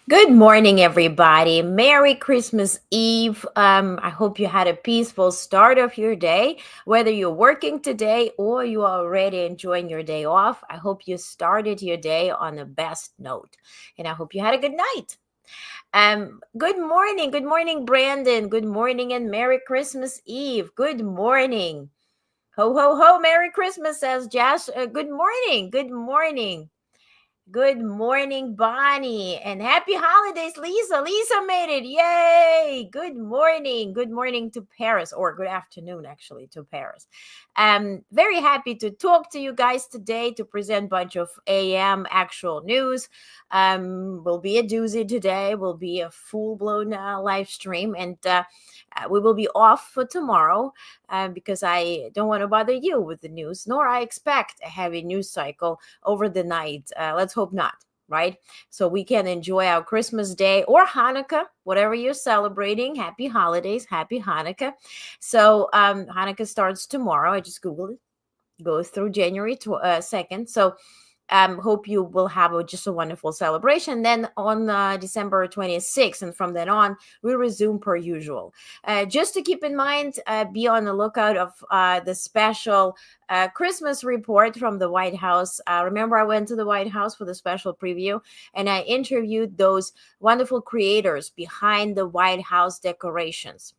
Good morning, everybody. Merry Christmas Eve. I hope you had a peaceful start of your day. Whether you're working today or you are already enjoying your day off, I hope you started your day on the best note. And I hope you had a good night. Good morning. Good morning, Brandon. Good morning and Merry Christmas Eve. Good morning. Ho, ho, ho. Merry Christmas, says Josh. Good morning. Good morning. Good morning, Bonnie, and happy holidays, Lisa. Lisa made it. Yay! Good morning. Good morning to Paris, or good afternoon, actually, to Paris. Very happy to talk to you guys today to present a bunch of AM actual news. Will be a doozy today. Will be a full-blown live stream, and we will be off for tomorrow because I don't want to bother you with the news, nor I expect a heavy news cycle over the night. Let's hope not, right? So we can enjoy our Christmas day or Hanukkah, whatever you're celebrating. Happy holidays, happy Hanukkah. So Hanukkah starts tomorrow. I just Googled it. Goes through January 2nd. So hope you will have just a wonderful celebration. Then on December 26th, and from then on, we resume per usual. Just to keep in mind, be on the lookout of the special Christmas report from the White House. Remember, I went to the White House for the special preview, and I interviewed those wonderful creators behind the White House decorations.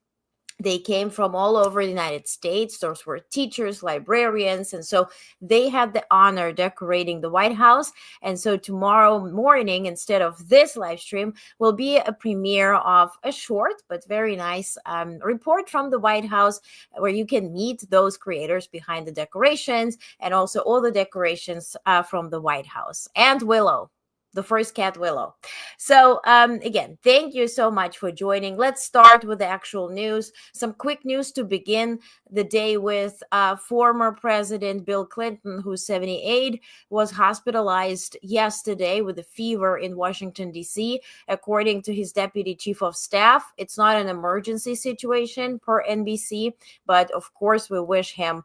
They came from all over the United States. Those were teachers, librarians, and so they had the honor decorating the White House. And so tomorrow morning, instead of this live stream, will be a premiere of a short but very nice report from the White House, where you can meet those creators behind the decorations and also all the decorations from the White House and Willow, the first cat, Willow. So again, thank you so much for joining. Let's start with the actual news. Some quick news to begin the day with. Former President Bill Clinton, who's 78, was hospitalized yesterday with a fever in Washington, D.C. According to his deputy chief of staff, it's not an emergency situation per NBC, but of course we wish him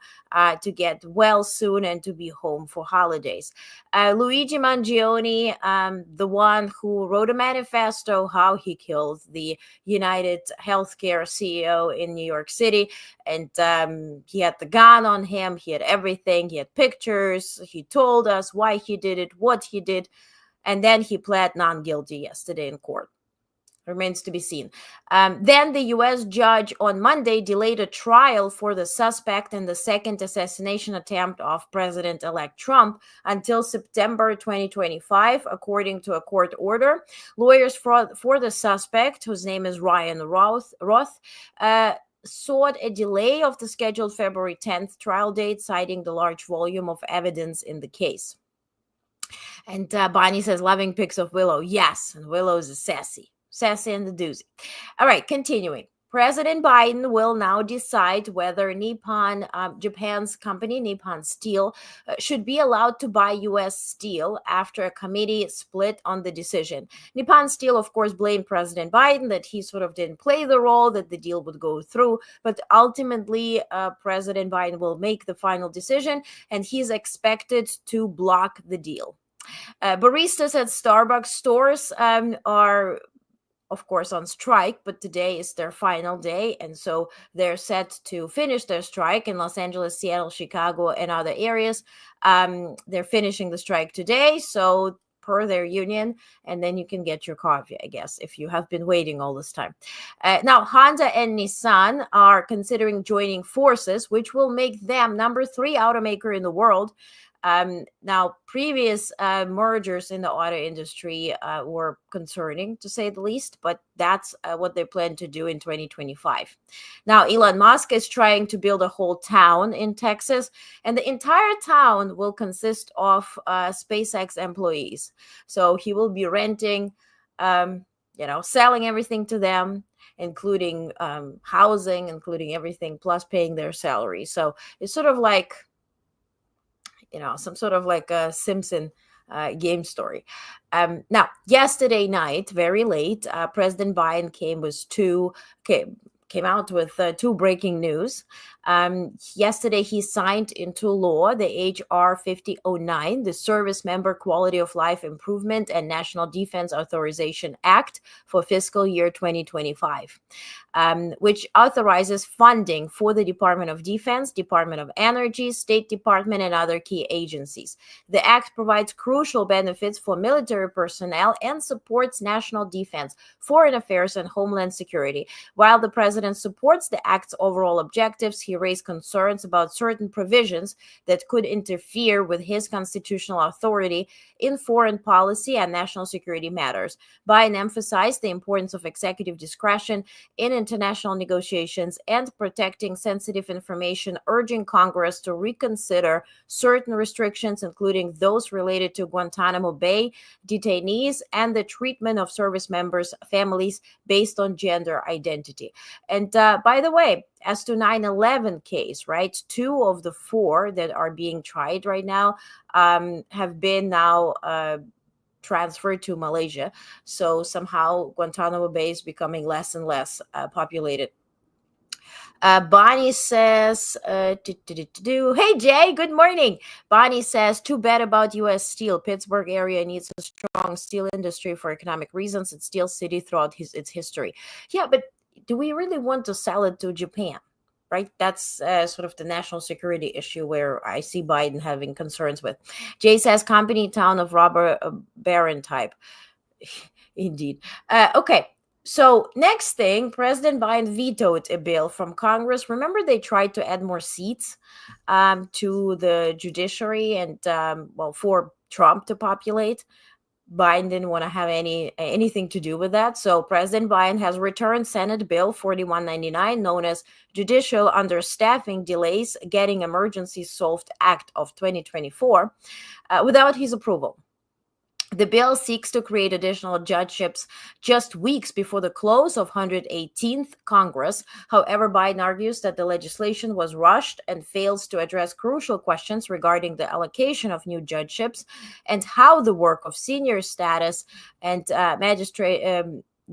to get well soon and to be home for holidays. Luigi Mangione, the one who wrote a manifesto how he killed the United Healthcare CEO in New York City. And he had the gun on him, he had everything, he had pictures, he told us why he did it, what he did, and then he pled non guilty yesterday in court. Remains to be seen. Then the U.S. judge on Monday delayed a trial for the suspect in the second assassination attempt of President-elect Trump until September 2025, according to a court order. Lawyers for the suspect, whose name is Ryan Roth, sought a delay of the scheduled February 10th trial date, citing the large volume of evidence in the case. And Bonnie says, loving pics of Willow. Yes, and Willow is sassy and the doozy. All right, continuing. President Biden will now decide whether Nippon, Japan's company, Nippon Steel, should be allowed to buy U.S. steel after a committee split on the decision. Nippon Steel, of course, blamed President Biden that he sort of didn't play the role, that the deal would go through. But ultimately, President Biden will make the final decision, and he's expected to block the deal. Baristas at Starbucks stores are, of course, on strike, but today is their final day, and so they're set to finish their strike in Los Angeles, Seattle, Chicago, and other areas. They're finishing the strike today, so per their union, and then you can get your coffee, I guess, if you have been waiting all this time. Now, Honda and Nissan are considering joining forces, which will make them number 3 automaker in the world. Now, previous mergers in the auto industry were concerning, to say the least, but that's what they plan to do in 2025. Now, Elon Musk is trying to build a whole town in Texas, and the entire town will consist of SpaceX employees. So he will be renting, selling everything to them, including housing, including everything, plus paying their salary. So it's sort of like, some sort of like a Simpson game story. Now, yesterday night, very late, President Biden came out with two breaking news. Yesterday, he signed into law the H.R. 5009, the Service Member Quality of Life Improvement and National Defense Authorization Act for fiscal year 2025. Which authorizes funding for the Department of Defense, Department of Energy, State Department, and other key agencies. The act provides crucial benefits for military personnel and supports national defense, foreign affairs, and homeland security. While the president supports the act's overall objectives, he raised concerns about certain provisions that could interfere with his constitutional authority in foreign policy and national security matters. Biden emphasized the importance of executive discretion in international negotiations and protecting sensitive information, urging Congress to reconsider certain restrictions, including those related to Guantanamo Bay detainees and the treatment of service members' families based on gender identity. And by the way, as to 9/11 case, right, 2 of the 4 that are being tried right now have been now transferred to Malaysia. So somehow Guantanamo Bay is becoming less and less populated. Bonnie says, hey Jay, good morning. Bonnie says, too bad about U.S. Steel. Pittsburgh area needs a strong steel industry for economic reasons. It's Steel City throughout its history. Yeah, but do we really want to sell it to Japan? Right? That's sort of the national security issue where I see Biden having concerns with. Jay says, company town of robber baron type. Indeed. Okay. So next thing, President Biden vetoed a bill from Congress. Remember, they tried to add more seats to the judiciary and, for Trump to populate. Biden didn't want to have anything to do with that. So President Biden has returned Senate Bill 4199, known as Judicial Understaffing Delays Getting Emergencies Solved Act of 2024, without his approval. The bill seeks to create additional judgeships just weeks before the close of 118th Congress. However, Biden argues that the legislation was rushed and fails to address crucial questions regarding the allocation of new judgeships and how the work of senior status and magistrate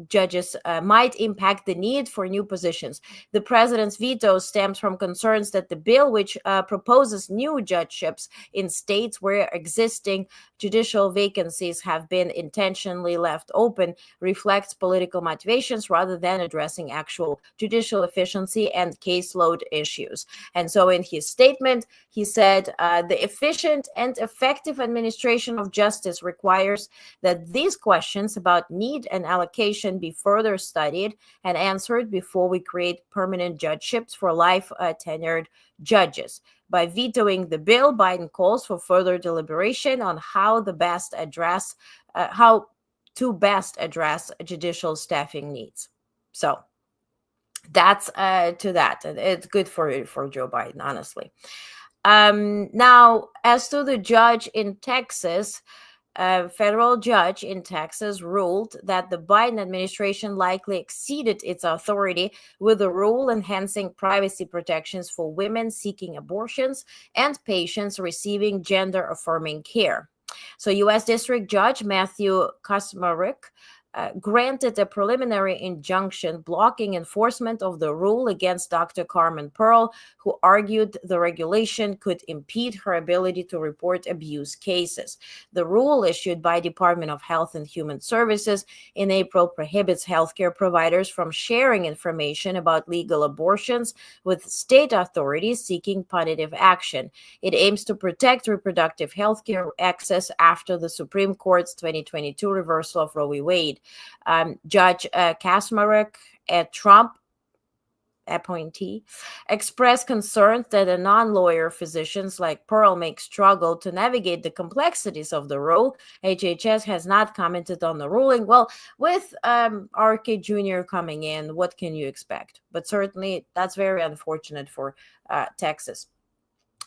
judges might impact the need for new positions. The president's veto stems from concerns that the bill, which proposes new judgeships in states where existing judicial vacancies have been intentionally left open, reflects political motivations rather than addressing actual judicial efficiency and caseload issues. And so in his statement, he said, the efficient and effective administration of justice requires that these questions about need and allocation be further studied and answered before we create permanent judgeships for life tenured judges. By vetoing the bill, Biden calls for further deliberation on how to best address judicial staffing needs. So that's to that. It's good for Joe Biden, honestly. Now, as to the judge in Texas, a federal judge in Texas ruled that the Biden administration likely exceeded its authority with a rule enhancing privacy protections for women seeking abortions and patients receiving gender-affirming care. So U.S. District Judge Matthew Kacsmaryk granted a preliminary injunction blocking enforcement of the rule against Dr. Carmen Pearl, who argued the regulation could impede her ability to report abuse cases. The rule issued by Department of Health and Human Services in April prohibits healthcare providers from sharing information about legal abortions with state authorities seeking punitive action. It aims to protect reproductive healthcare access after the Supreme Court's 2022 reversal of Roe v. Wade. Judge Kacsmaryk, a Trump appointee, expressed concerns that a non-lawyer physicians like Pearl may struggle to navigate the complexities of the rule. HHS has not commented on the ruling. Well, with RK Jr. coming in, what can you expect? But certainly that's very unfortunate for Texas.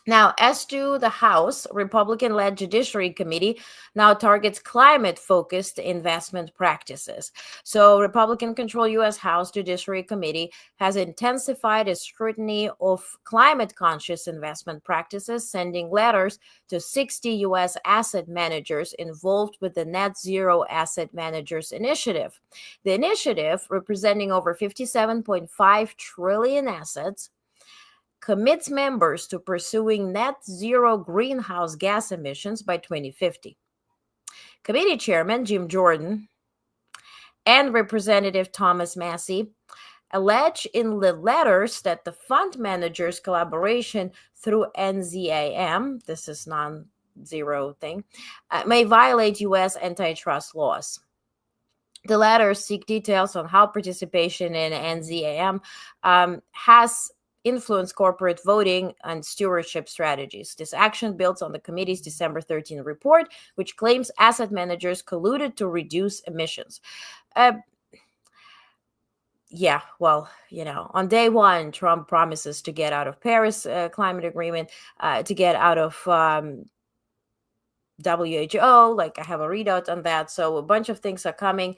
Now, as to the House, Republican-led Judiciary Committee now targets climate-focused investment practices. So Republican-controlled U.S. House Judiciary Committee has intensified its scrutiny of climate-conscious investment practices, sending letters to 60 U.S. asset managers involved with the Net Zero Asset Managers Initiative. The initiative, representing over 57.5 trillion assets, commits members to pursuing net zero greenhouse gas emissions by 2050. Committee Chairman Jim Jordan and Representative Thomas Massie allege in the letters that the fund manager's collaboration through NZAM, this is non-zero thing, may violate U.S. antitrust laws. The letters seek details on how participation in NZAM has influenced corporate voting and stewardship strategies. This action builds on the committee's December 13 report, which claims asset managers colluded to reduce emissions. Yeah, well, on day one, Trump promises to get out of Paris climate agreement, to get out of WHO. Like, I have a readout on that. So a bunch of things are coming.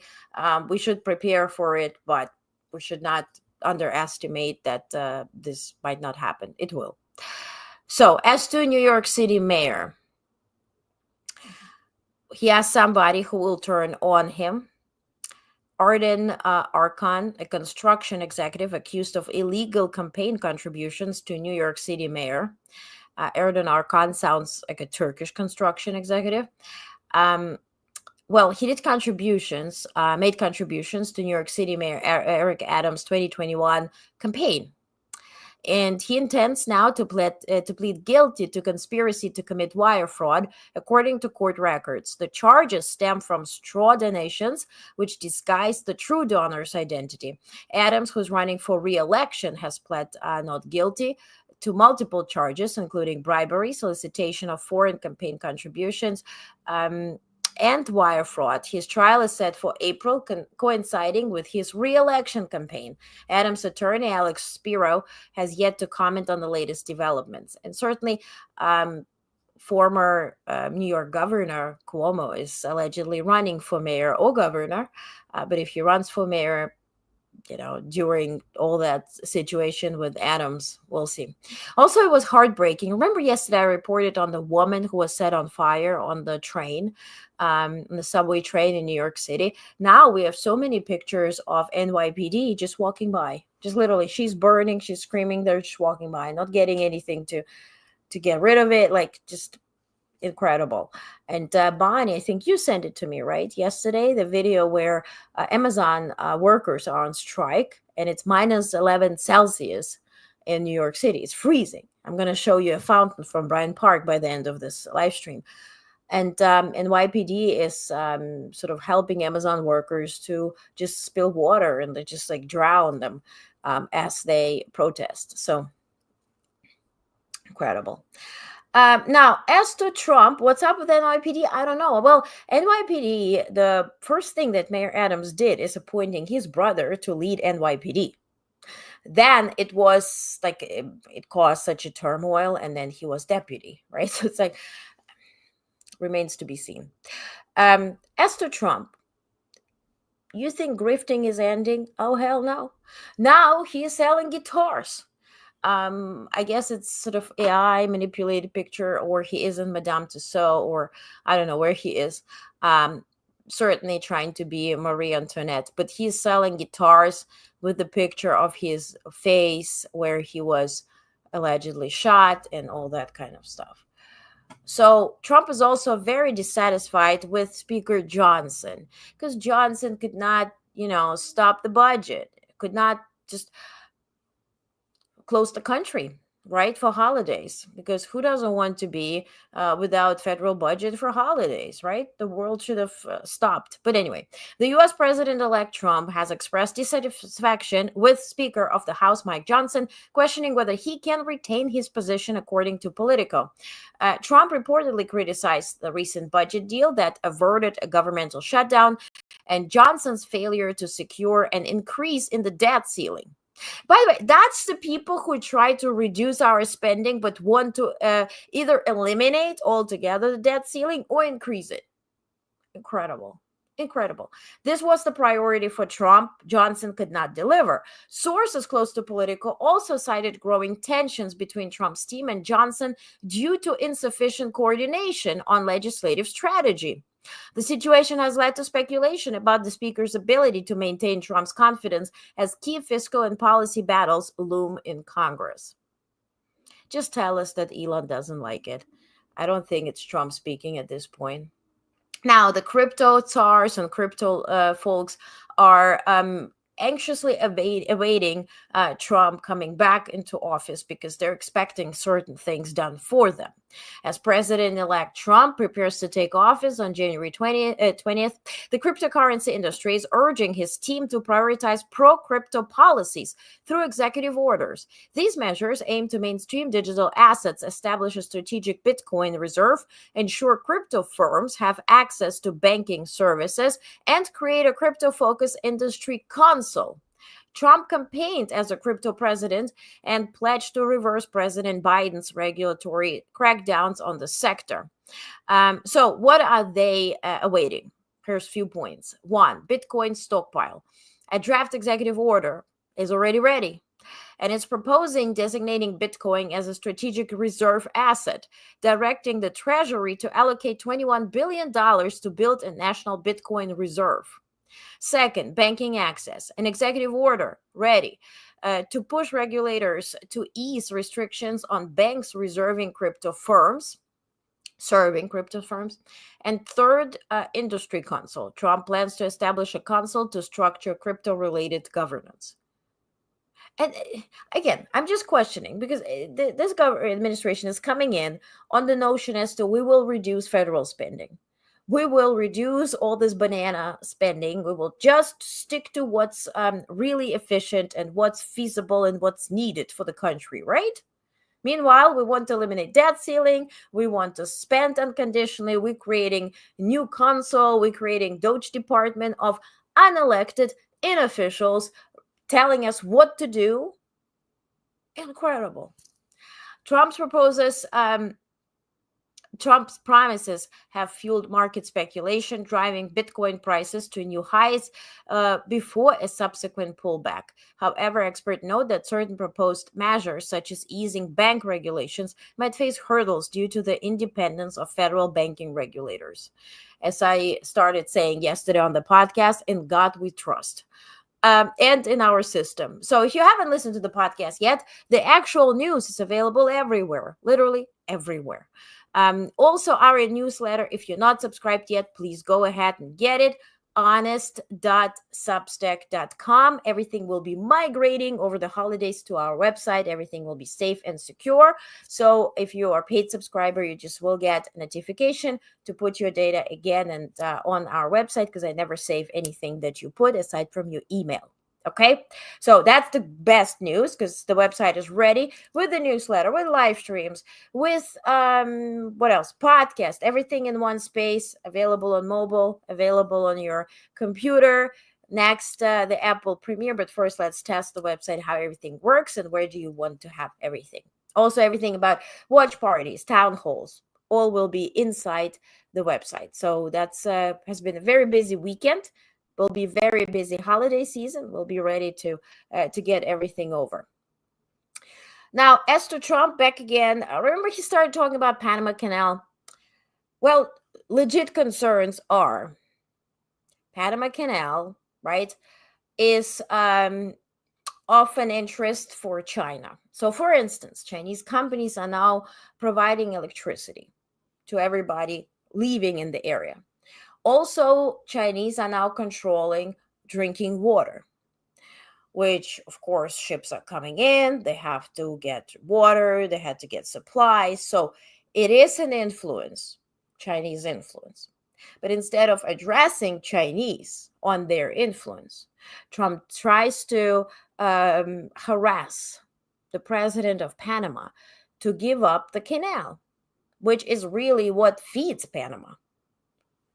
We should prepare for it, but we should not underestimate that this might not happen. It will. So as to New York City mayor, he has somebody who will turn on him. Arden Arkan, a construction executive accused of illegal campaign contributions to New York City mayor. Erdogan Arkan sounds like a Turkish construction executive. Well, he did made contributions to New York City Mayor Eric Adams' 2021 campaign. And he intends now to plead guilty to conspiracy to commit wire fraud, according to court records. The charges stem from straw donations, which disguise the true donor's identity. Adams, who's running for re-election, has pled not guilty to multiple charges, including bribery, solicitation of foreign campaign contributions, and wire fraud. His trial is set for April, coinciding with his re-election campaign. Adams' attorney, Alex Spiro, has yet to comment on the latest developments. And certainly, former New York Governor Cuomo is allegedly running for mayor or governor. But if he runs for mayor, during all that situation with Adams, we'll see. Also, it was heartbreaking. Remember yesterday I reported on the woman who was set on fire on the train, on the subway train in New York City. Now we have so many pictures of NYPD just walking by. Just literally, she's burning, she's screaming, they're just walking by, not getting anything to get rid of it. Like, just incredible. And Bonnie, I think you sent it to me, right? Yesterday, the video where Amazon workers are on strike, and it's minus 11 Celsius in New York City. It's freezing. I'm going to show you a fountain from Bryant Park by the end of this live stream. And NYPD is sort of helping Amazon workers to just spill water, and they just like drown them as they protest. So incredible. Now, as to Trump, what's up with NYPD? I don't know. Well, NYPD, the first thing that Mayor Adams did is appointing his brother to lead NYPD. Then it was like, it caused such a turmoil, and then he was deputy, right? So it's like, remains to be seen. As to Trump, you think grifting is ending? Oh, hell no. Now he is selling guitars. I guess it's sort of AI manipulated picture, or he is in Madame Tussauds, or I don't know where he is. Certainly trying to be Marie Antoinette, but he's selling guitars with the picture of his face where he was allegedly shot and all that kind of stuff. So Trump is also very dissatisfied with Speaker Johnson, because Johnson could not, stop the budget, could not just close the country, right, for holidays, because who doesn't want to be without federal budget for holidays, right? The world should have stopped. But anyway, the U.S. President-elect Trump has expressed dissatisfaction with Speaker of the House Mike Johnson, questioning whether he can retain his position, according to Politico. Trump reportedly criticized the recent budget deal that averted a governmental shutdown and Johnson's failure to secure an increase in the debt ceiling. By the way, that's the people who try to reduce our spending but want to either eliminate altogether the debt ceiling or increase it. Incredible. This was the priority for Trump. Johnson could not deliver. Sources close to Politico also cited growing tensions between Trump's team and Johnson due to insufficient coordination on legislative strategy. The situation has led to speculation about the speaker's ability to maintain Trump's confidence as key fiscal and policy battles loom in Congress. Just tell us that Elon doesn't like it. I don't think it's Trump speaking at this point. Now, the crypto czars and crypto folks are anxiously awaiting Trump coming back into office because they're expecting certain things done for them. As President-elect Trump prepares to take office on January 20th, the cryptocurrency industry is urging his team to prioritize pro-crypto policies through executive orders. These measures aim to mainstream digital assets, establish a strategic Bitcoin reserve, ensure crypto firms have access to banking services, and create a crypto-focused industry council. Trump campaigned as a crypto president and pledged to reverse President Biden's regulatory crackdowns on the sector. So, what are they awaiting? Here's a few points. One, Bitcoin stockpile. A draft executive order is already ready, and it's proposing designating Bitcoin as a strategic reserve asset, directing the Treasury to allocate $21 billion to build a national Bitcoin reserve. Second, banking access. An executive order ready to push regulators to ease restrictions on banks serving crypto firms. And third, industry council. Trump plans to establish a council to structure crypto-related governance. And again, I'm just questioning because this administration is coming in on the notion as to we will reduce federal spending. We will reduce all this banana spending. We will just stick to what's really efficient and what's feasible and what's needed for the country, right? Meanwhile, we want to eliminate debt ceiling. We want to spend unconditionally. We're creating new council. We're creating Doge department of unelected inofficials telling us what to do. Incredible. Trump's promises have fueled market speculation, driving Bitcoin prices to new highs before a subsequent pullback. However, experts note that certain proposed measures, such as easing bank regulations, might face hurdles due to the independence of federal banking regulators. As I started saying yesterday on the podcast, in God we trust. And in our system. So if you haven't listened to the podcast yet, the actual news is available everywhere, literally everywhere. Also, our newsletter, if you're not subscribed yet, please go ahead and get it. Honest.substack.com. Everything will be migrating over the holidays to our website. Everything will be safe and secure. So if you are a paid subscriber, you just will get a notification to put your data again and on our website, because I never save anything that you put aside from your email. Okay, so that's the best news, because the website is ready with the newsletter, with live streams, with what else? Podcast, everything in one space, available on mobile, available on your computer. Next, the app will premiere, but first let's test the website, how everything works, and where do you want to have everything. Also, everything about watch parties, town halls, all will be inside the website. So that's has been a very busy weekend. Will be very busy holiday season. We'll be ready to get everything over. Now, as to Trump, back again. Remember, he started talking about Panama Canal. Well, legit concerns are Panama Canal, right, is of an interest for China. So, for instance, Chinese companies are now providing electricity to everybody living in the area. Also, Chinese are now controlling drinking water, which, of course, ships are coming in. They have to get water. They had to get supplies. So it is an influence, Chinese influence. But instead of addressing Chinese on their influence, Trump tries to harass the president of Panama to give up the canal, which is really what feeds Panama.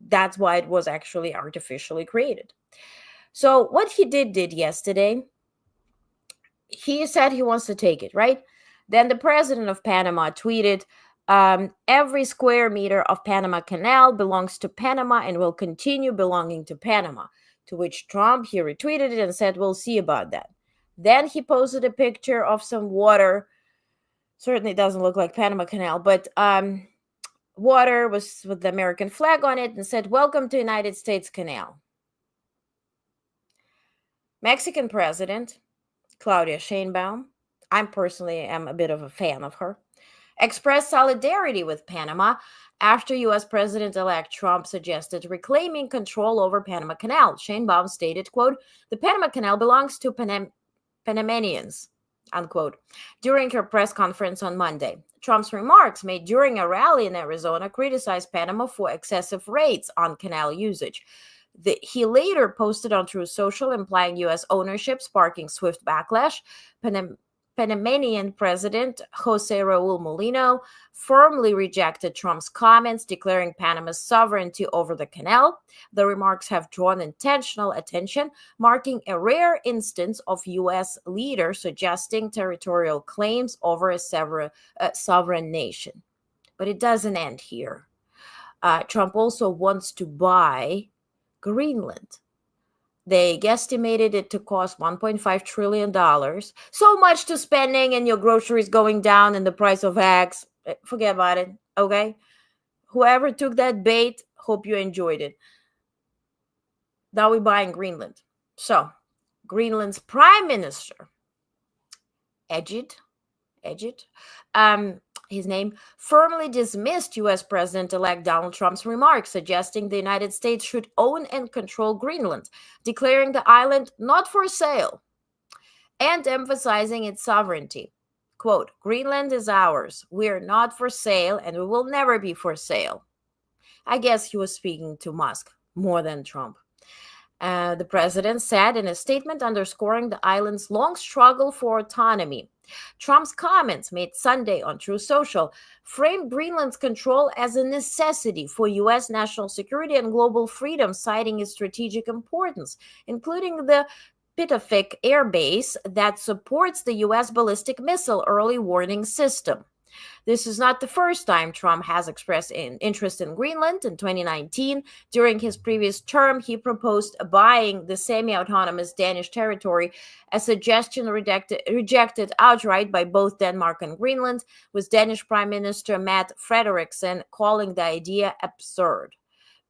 That's why it was actually artificially created. So what he did yesterday, he said he wants to take it, right? Then the president of Panama tweeted, every square meter of Panama Canal belongs to Panama and will continue belonging to Panama. To which Trump, he retweeted it and said, we'll see about that. Then he posted a picture of some water. Certainly doesn't look like Panama Canal, but water was with the American flag on it and said, welcome to United States Canal. Mexican president, Claudia Sheinbaum. I personally am a bit of a fan of her. expressed solidarity with Panama after U.S. President-elect Trump suggested reclaiming control over Panama Canal. Sheinbaum stated, quote, "The Panama Canal belongs to Panamanians," unquote, during her press conference on Monday. Trump's remarks made during a rally in Arizona criticized Panama for excessive rates on canal usage. He later posted on Truth Social implying U.S. ownership, sparking swift backlash. Panamanian President Jose Raul Mulino firmly rejected Trump's comments, declaring Panama's sovereignty over the canal. The remarks have drawn intentional attention, marking a rare instance of U.S. leaders suggesting territorial claims over a sovereign nation. But it doesn't end here. Trump also wants to buy Greenland. They guesstimated it to cost $1.5 trillion. So much to spending and your groceries going down and the price of eggs. Forget about it, okay? Whoever took that bait, hope you enjoyed it. Now we're buying Greenland. So, Greenland's prime minister, Ejid, his name, firmly dismissed U.S. President-elect Donald Trump's remarks, suggesting the United States should own and control Greenland, declaring the island not for sale, and emphasizing its sovereignty. Quote, "Greenland is ours. We are not for sale, and we will never be for sale." I guess he was speaking to Musk more than Trump. The president said in a statement underscoring the island's long struggle for autonomy. Trump's comments made Sunday on Truth Social framed Greenland's control as a necessity for U.S. national security and global freedom, citing its strategic importance, including the Pitofik Air Base that supports the U.S. ballistic missile early warning system. This is not the first time Trump has expressed an interest in Greenland. In 2019, during his previous term, he proposed buying the semi-autonomous Danish territory, a suggestion rejected outright by both Denmark and Greenland, with Danish Prime Minister Mette Frederiksen calling the idea absurd.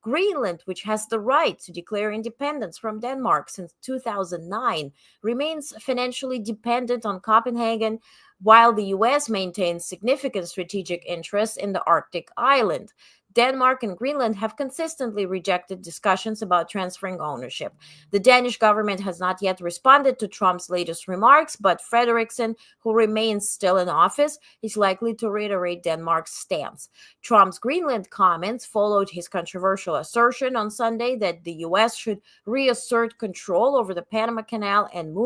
Greenland, which has the right to declare independence from Denmark since 2009, remains financially dependent on Copenhagen, while the U.S. maintains significant strategic interests in the Arctic island. Denmark and Greenland have consistently rejected discussions about transferring ownership. The Danish government has not yet responded to Trump's latest remarks, but Frederiksen, who remains still in office, is likely to reiterate Denmark's stance. Trump's Greenland comments followed his controversial assertion on Sunday that the U.S. should reassert control over the Panama Canal and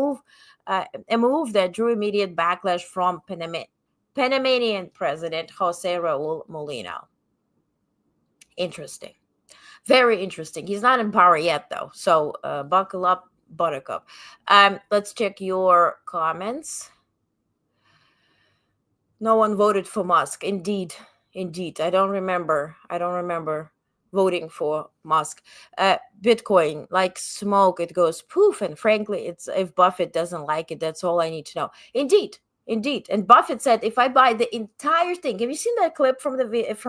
a move that drew immediate backlash from Panamanian President Jose Raul Mulino. Interesting. Very interesting. He's not in power yet, though. So buckle up, Buttercup. Let's check your comments. No one voted for Musk. Indeed. I don't remember voting for Musk. Bitcoin, like smoke, it goes poof. And frankly, it's if Buffett doesn't like it, that's all I need to know. Indeed. And Buffett said, if I buy the entire thing, have you seen that clip from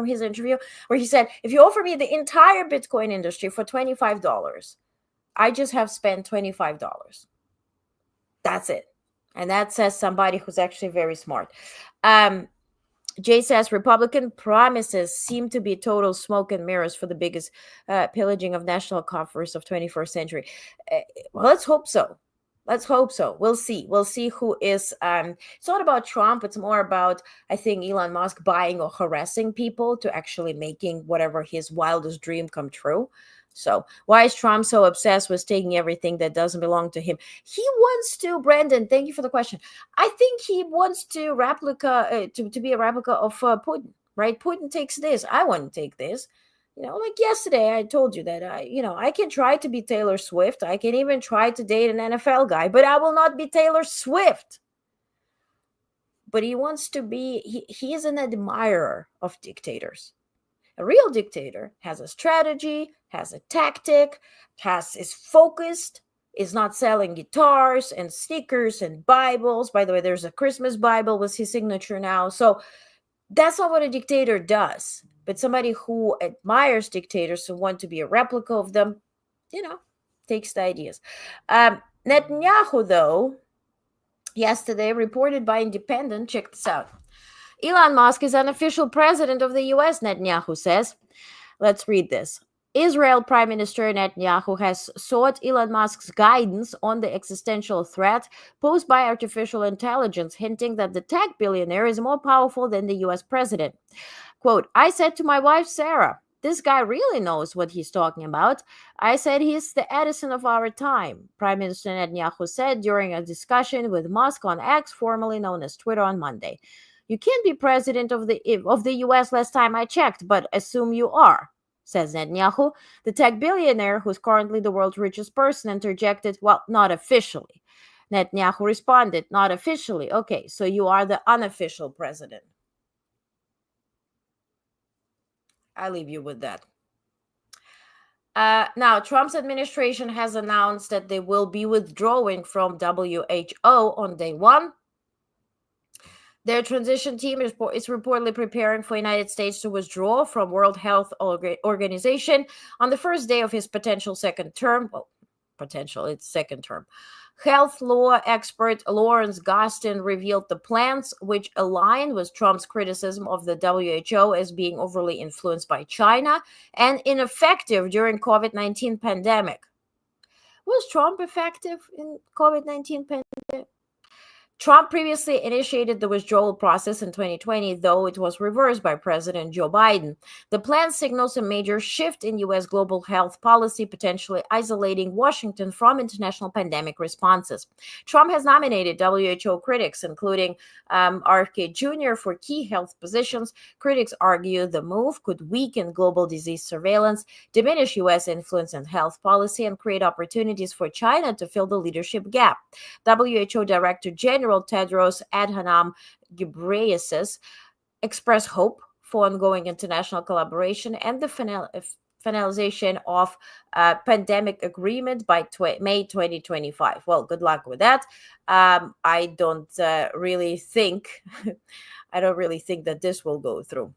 his interview where he said, if you offer me the entire Bitcoin industry for $25, I just have spent $25. That's it. And that says somebody who's actually very smart. Jay says Republican promises seem to be total smoke and mirrors for the biggest pillaging of national coffers of 21st century. Well, let's hope so. We'll see who is. It's not about Trump. It's more about, I think, Elon Musk buying or harassing people to actually making whatever his wildest dream come true. So why is Trump so obsessed with taking everything that doesn't belong to him? He wants to, Brandon, thank you for the question. I think he wants to to be a replica of Putin, right? Putin takes this. I want to take this. Like yesterday, I told you that I can try to be Taylor Swift. I can even try to date an NFL guy, but I will not be Taylor Swift. But he wants to be, he is an admirer of dictators. A real dictator has a strategy, has a tactic, is focused, is not selling guitars and sneakers and Bibles. By the way, there's a Christmas Bible with his signature now. So that's not what a dictator does. But somebody who admires dictators and want to be a replica of them, takes the ideas. Netanyahu, though, yesterday reported by Independent, check this out. Elon Musk is unofficial president of the US, Netanyahu says. Let's read this. Israel Prime Minister Netanyahu has sought Elon Musk's guidance on the existential threat posed by artificial intelligence, hinting that the tech billionaire is more powerful than the US president. Quote, I said to my wife, Sarah, this guy really knows what he's talking about. I said he's the Edison of our time, Prime Minister Netanyahu said during a discussion with Musk on X, formerly known as Twitter, on Monday. You can't be president of the US last time I checked, but assume you are, says Netanyahu. The tech billionaire, who's currently the world's richest person, interjected, well, not officially. Netanyahu responded, not officially. Okay, so you are the unofficial president. I leave you with that. Now, Trump's administration has announced that they will be withdrawing from WHO on day one. Their transition team is reportedly preparing for the United States to withdraw from World Health Organization on the first day of his potential second term. Well, potential, it's second term. Health law expert Lawrence Gostin revealed the plans, which align with Trump's criticism of the WHO as being overly influenced by China and ineffective during COVID-19 pandemic. Was Trump effective in COVID-19 pandemic? Trump previously initiated the withdrawal process in 2020, though it was reversed by President Joe Biden. The plan signals a major shift in U.S. global health policy, potentially isolating Washington from international pandemic responses. Trump has nominated WHO critics, including RFK Jr., for key health positions. Critics argue the move could weaken global disease surveillance, diminish U.S. influence in health policy, and create opportunities for China to fill the leadership gap. WHO Director General Tedros Adhanom Ghebreyesus expressed hope for ongoing international collaboration and the finalization of pandemic agreement by May 2025. Well, good luck with that. I don't really think that this will go through.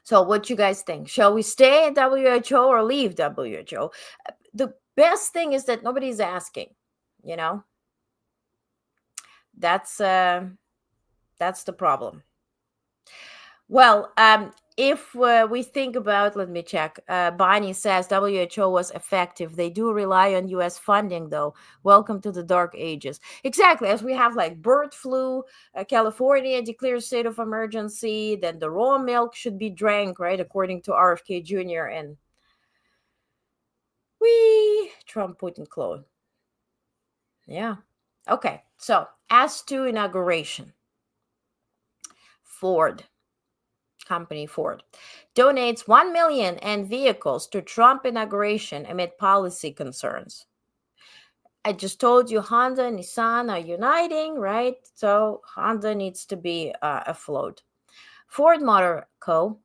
So what you guys think? Shall we stay at WHO or leave WHO? The best thing is that nobody's asking, you know? That's the problem. Well, if we think about, let me check. Bonnie says WHO was effective. They do rely on U.S. funding, though. Welcome to the dark ages. Exactly. As we have like bird flu, California declares state of emergency, then the raw milk should be drank, right? According to RFK Jr. and Trump Putin clone. Yeah. Okay. So as to inauguration, company Ford, donates $1 million and vehicles to Trump inauguration amid policy concerns. I just told you Honda and Nissan are uniting, right? So Honda needs to be afloat. Ford Motor Co.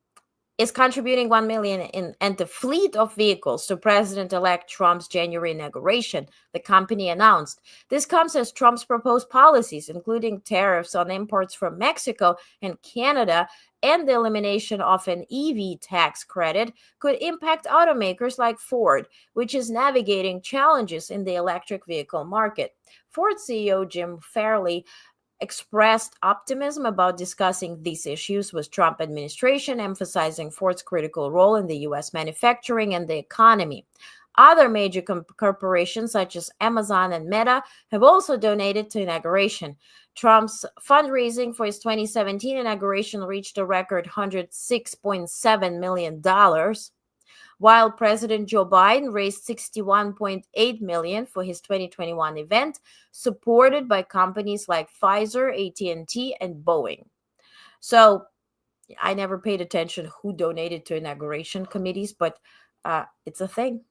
is contributing $1 million and the fleet of vehicles to President-elect Trump's January inauguration, the company announced. This comes as Trump's proposed policies, including tariffs on imports from Mexico and Canada and the elimination of an EV tax credit, could impact automakers like Ford, which is navigating challenges in the electric vehicle market. Ford CEO Jim Farley expressed optimism about discussing these issues with Trump administration, emphasizing Ford's critical role in the U.S. manufacturing and the economy. Other major corporations such as Amazon and Meta have also donated to inauguration. Trump's fundraising for his 2017 inauguration reached a record $106.7 million, while President Joe Biden raised $61.8 million for his 2021 event, supported by companies like Pfizer, AT&T, and Boeing. So I never paid attention who donated to inauguration committees, but it's a thing.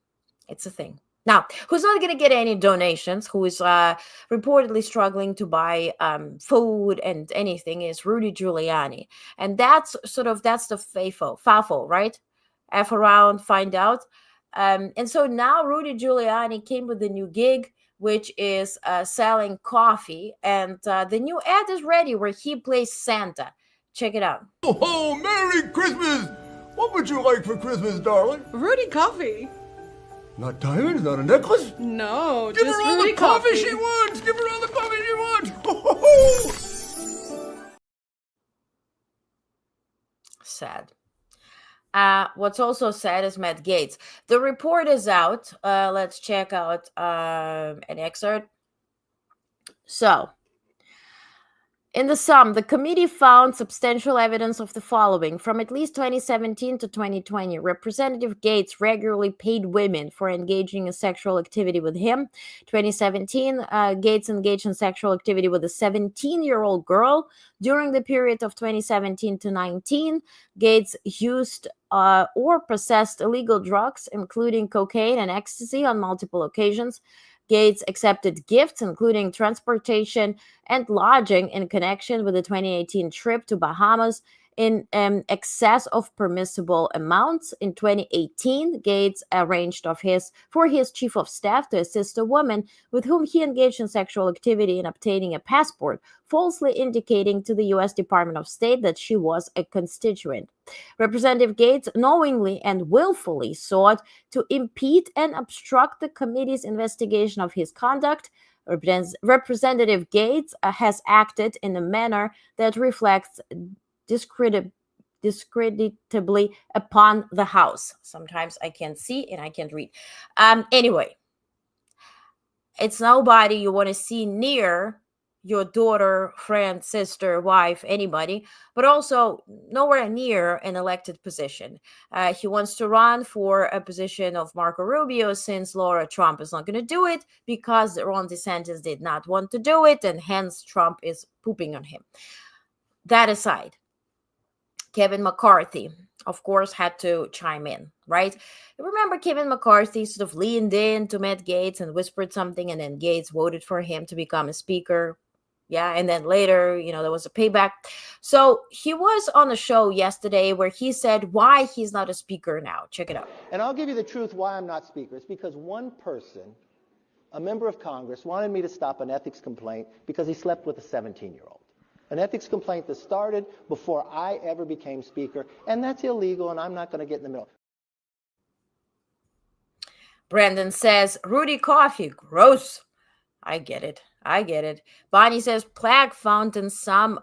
It's a thing. Now, who's not going to get any donations, who is reportedly struggling to buy food and anything, is Rudy Giuliani. And that's the FAFO, right? F around, find out. And so now Rudy Giuliani came with a new gig, which is selling coffee. And the new ad is ready where he plays Santa. Check it out. Oh, Merry Christmas! What would you like for Christmas, darling? Rudy coffee. Not diamonds, not a necklace? No, Give just her all Rudy the coffee. coffee. She wants! Give her all the coffee she wants! Ho, ho, ho. sad. What's also sad is Matt Gaetz. The report is out. Let's check out an excerpt. So, in the sum, the committee found substantial evidence of the following. From at least 2017 to 2020, Representative Gaetz regularly paid women for engaging in sexual activity with him. 2017, Gaetz engaged in sexual activity with a 17-year-old girl. During the period of 2017 to 19, Gaetz used or possessed illegal drugs, including cocaine and ecstasy, on multiple occasions. Gaetz accepted gifts, including transportation and lodging, in connection with the 2018 trip to Bahamas in excess of permissible amounts. In 2018, Gaetz arranged for his chief of staff to assist a woman with whom he engaged in sexual activity in obtaining a passport, falsely indicating to the U.S. Department of State that she was a constituent. Representative Gaetz knowingly and willfully sought to impede and obstruct the committee's investigation of his conduct. Representative Gaetz has acted in a manner that reflects discreditably upon the House. Sometimes I can't see and I can't read. Anyway, it's nobody you want to see near your daughter, friend, sister, wife, anybody, but also nowhere near an elected position. He wants to run for a position of Marco Rubio, since Laura Trump is not going to do it because Ron DeSantis did not want to do it, and hence Trump is pooping on him. That aside, Kevin McCarthy, of course, had to chime in, right? Remember, Kevin McCarthy sort of leaned in to Matt Gaetz and whispered something, and then Gaetz voted for him to become a speaker. Yeah, and then later, there was a payback. So he was on a show yesterday where he said why he's not a speaker now. Check it out. And I'll give you the truth why I'm not speaker. It's because one person, a member of Congress, wanted me to stop an ethics complaint because he slept with a 17-year-old. An ethics complaint that started before I ever became speaker, and that's illegal, and I'm not going to get in the middle. Brandon says, Rudy Coffee, gross. I get it. Bonnie says, plague found in some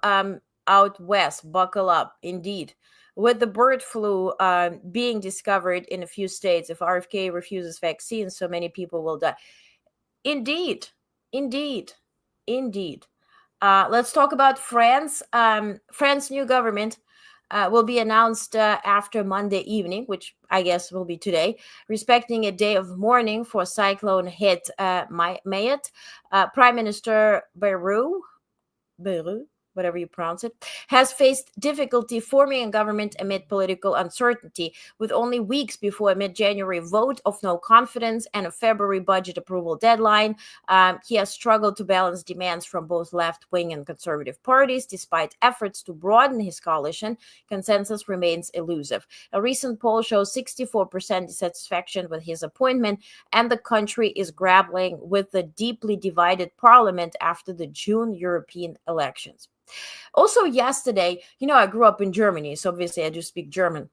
out west. Buckle up. Indeed. With the bird flu being discovered in a few states, if RFK refuses vaccines, so many people will die. Indeed. Let's talk about France. France's new government will be announced after Monday evening, which I guess will be today, respecting a day of mourning for cyclone hit Mayotte. Prime Minister Bayrou, whatever you pronounce it, has faced difficulty forming a government amid political uncertainty, with only weeks before a mid-January vote of no confidence and a February budget approval deadline. He has struggled to balance demands from both left-wing and conservative parties. Despite efforts to broaden his coalition, consensus remains elusive. A recent poll shows 64% dissatisfaction with his appointment, and the country is grappling with the deeply divided parliament after the June European elections. Also yesterday, I grew up in Germany, so obviously I do speak German.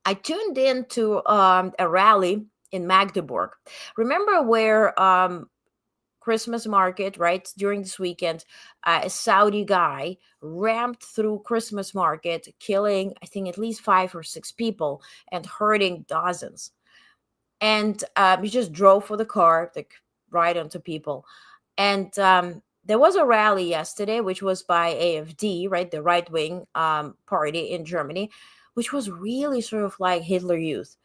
I tuned in to a rally in Magdeburg. Remember where Christmas market, right? During this weekend, a Saudi guy ramped through Christmas market, killing, I think, at least 5 or 6 people and hurting dozens. And he just drove for the car, like right onto people. And there was a rally yesterday, which was by AfD, right, the right-wing party in Germany, which was really sort of like Hitler Youth.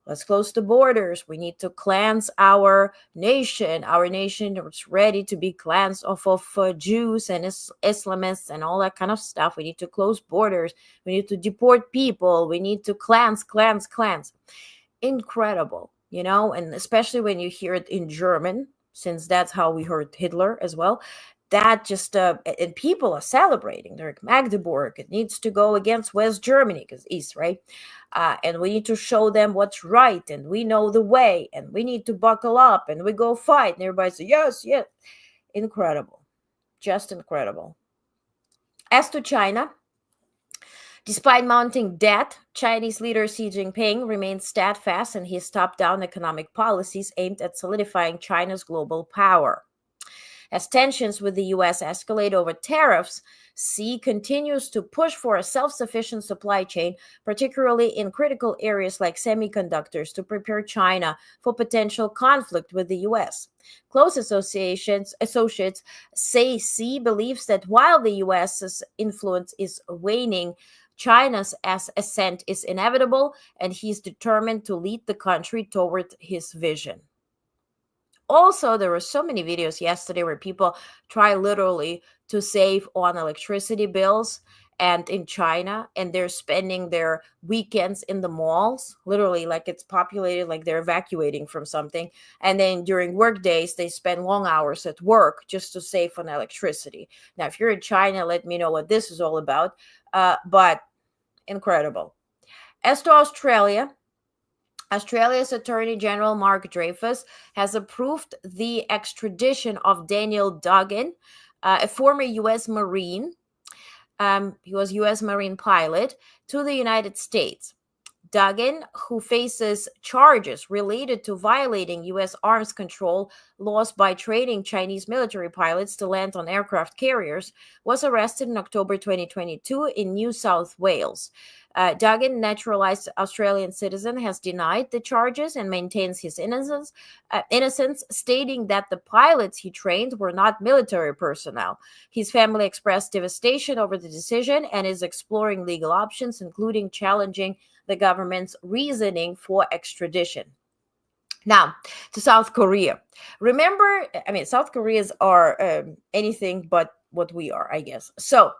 Let's close the borders. We need to cleanse our nation. Our nation is ready to be cleansed off of Jews and Islamists and all that kind of stuff. We need to close borders. We need to deport people. We need to cleanse. Incredible, and especially when you hear it in German, since that's how we heard Hitler as well. That just, and people are celebrating. They're like, Magdeburg, it needs to go against West Germany, because East, right? And we need to show them what's right, and we know the way, and we need to buckle up, and we go fight. And everybody says, yes. Incredible. Just incredible. As to China, despite mounting debt, Chinese leader Xi Jinping remains steadfast in his top-down economic policies aimed at solidifying China's global power. As tensions with the U.S. escalate over tariffs, Xi continues to push for a self-sufficient supply chain, particularly in critical areas like semiconductors, to prepare China for potential conflict with the U.S. Close associates say Xi believes that while the U.S.'s influence is waning, China's ascent is inevitable, and he's determined to lead the country toward his vision. Also, there were so many videos yesterday where people try literally to save on electricity bills and in China, and they're spending their weekends in the malls, literally like it's populated, like they're evacuating from something. And then during work days, they spend long hours at work just to save on electricity. Now, if you're in China, let me know what this is all about. But incredible. As to Australia's Attorney General Mark Dreyfus has approved the extradition of Daniel Duggan, a former U.S. Marine. He was U.S. Marine pilot, to the United States. Duggan, who faces charges related to violating U.S. arms control laws by training Chinese military pilots to land on aircraft carriers, was arrested in October 2022 in New South Wales. Duggan, naturalized Australian citizen, has denied the charges and maintains his innocence, stating that the pilots he trained were not military personnel. His family expressed devastation over the decision and is exploring legal options, including challenging the government's reasoning for extradition. Now, to South Korea. Remember, South Koreans are anything but what we are, I guess. So,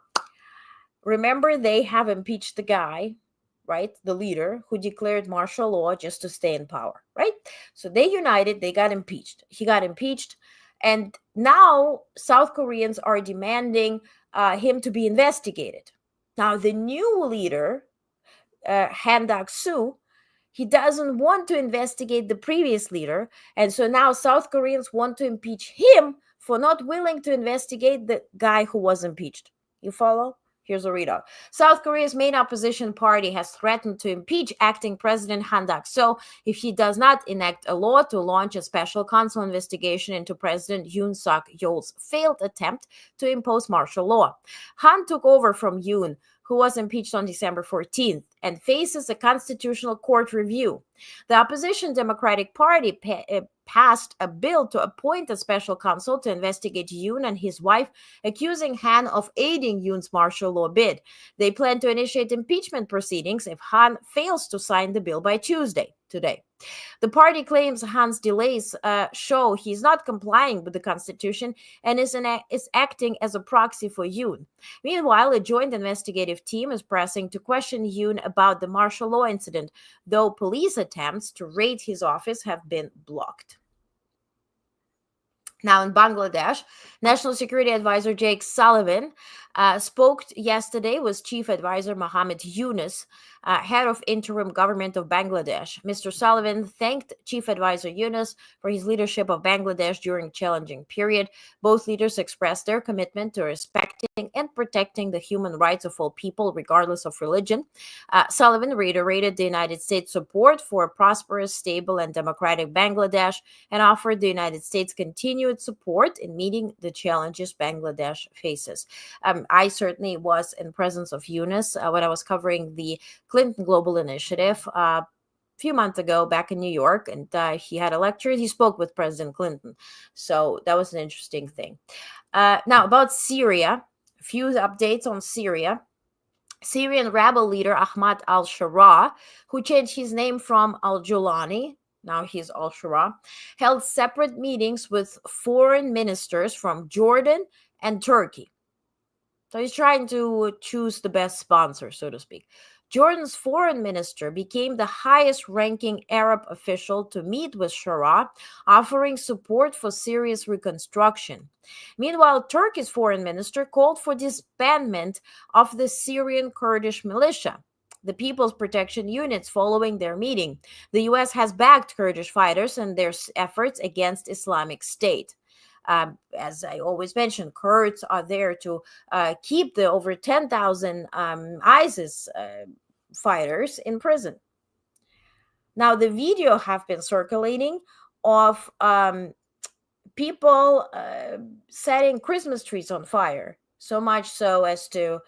remember, they have impeached the guy, right? The leader who declared martial law just to stay in power, right? So they united, they got impeached. He got impeached. And now South Koreans are demanding him to be investigated. Now, the new leader, Han Duck-soo, he doesn't want to investigate the previous leader. And so now South Koreans want to impeach him for not willing to investigate the guy who was impeached. You follow? Here's a readout. South Korea's main opposition party has threatened to impeach acting President Han Duck-soo if he does not enact a law to launch a special counsel investigation into President Yoon Suk-yeol's failed attempt to impose martial law. Han took over from Yoon, who was impeached on December 14th, and faces a constitutional court review. The opposition Democratic Party passed a bill to appoint a special counsel to investigate Yoon and his wife, accusing Han of aiding Yoon's martial law bid. They plan to initiate impeachment proceedings if Han fails to sign the bill by Tuesday, today. The party claims Han's delays show he's not complying with the Constitution and is acting as a proxy for Yoon. Meanwhile, a joint investigative team is pressing to question Yoon about the martial law incident, though police attempts to raid his office have been blocked. Now, in Bangladesh, National Security Advisor Jake Sullivan spoke yesterday with Chief Advisor Mohammed Yunus, head of interim government of Bangladesh. Mr. Sullivan thanked Chief Advisor Yunus for his leadership of Bangladesh during a challenging period. Both leaders expressed their commitment to respecting and protecting the human rights of all people, regardless of religion. Sullivan reiterated the United States' support for a prosperous, stable, and democratic Bangladesh and offered the United States continued support in meeting the challenges Bangladesh faces. I certainly was in presence of Yunus when I was covering the Clinton Global Initiative a few months ago back in New York, and he had a lecture. He spoke with President Clinton. So that was an interesting thing. Now, about Syria, a few updates on Syria. Syrian rebel leader Ahmad al-Sharaa, who changed his name from al-Julani, now he's al-Sharaa, held separate meetings with foreign ministers from Jordan and Turkey. So he's trying to choose the best sponsor, so to speak. Jordan's foreign minister became the highest-ranking Arab official to meet with Sharaa, offering support for Syria's reconstruction. Meanwhile, Turkey's foreign minister called for disbandment of the Syrian Kurdish militia, the People's Protection Units, following their meeting. The U.S. has backed Kurdish fighters and their efforts against Islamic State. As I always mention, Kurds are there to keep the over 10,000 ISIS fighters in prison. Now, the video have been circulating of people setting Christmas trees on fire. So much so as to,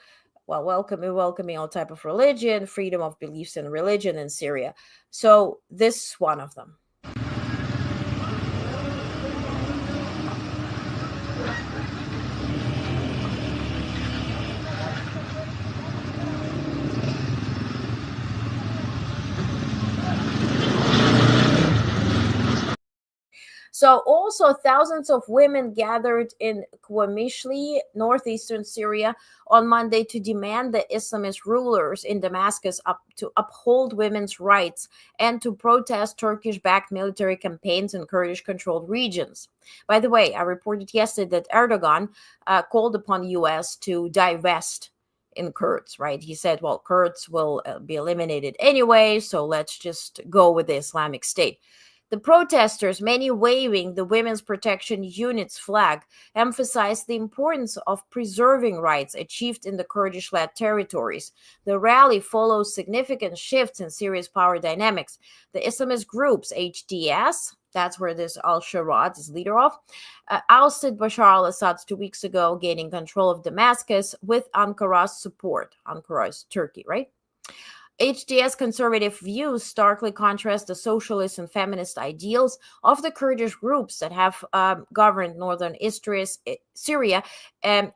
well, welcoming all type of religion, freedom of beliefs and religion in Syria. So this is one of them. So also thousands of women gathered in Qamishli, northeastern Syria, on Monday to demand the Islamist rulers in Damascus to uphold women's rights and to protest Turkish-backed military campaigns in Kurdish-controlled regions. By the way, I reported yesterday that Erdogan called upon the U.S. to divest in Kurds, right? He said, well, Kurds will be eliminated anyway, so let's just go with the Islamic State. The protesters, many waving the Women's Protection Unit's flag, emphasized the importance of preserving rights achieved in the Kurdish-led territories. The rally follows significant shifts in Syria's power dynamics. The Islamist groups, HDS, that's where this al-Sharat is leader of, ousted Bashar al-Assad 2 weeks ago, gaining control of Damascus with Ankara's support. Ankara is Turkey, right? HDS conservative views starkly contrast the socialist and feminist ideals of the Kurdish groups that have governed northern Syria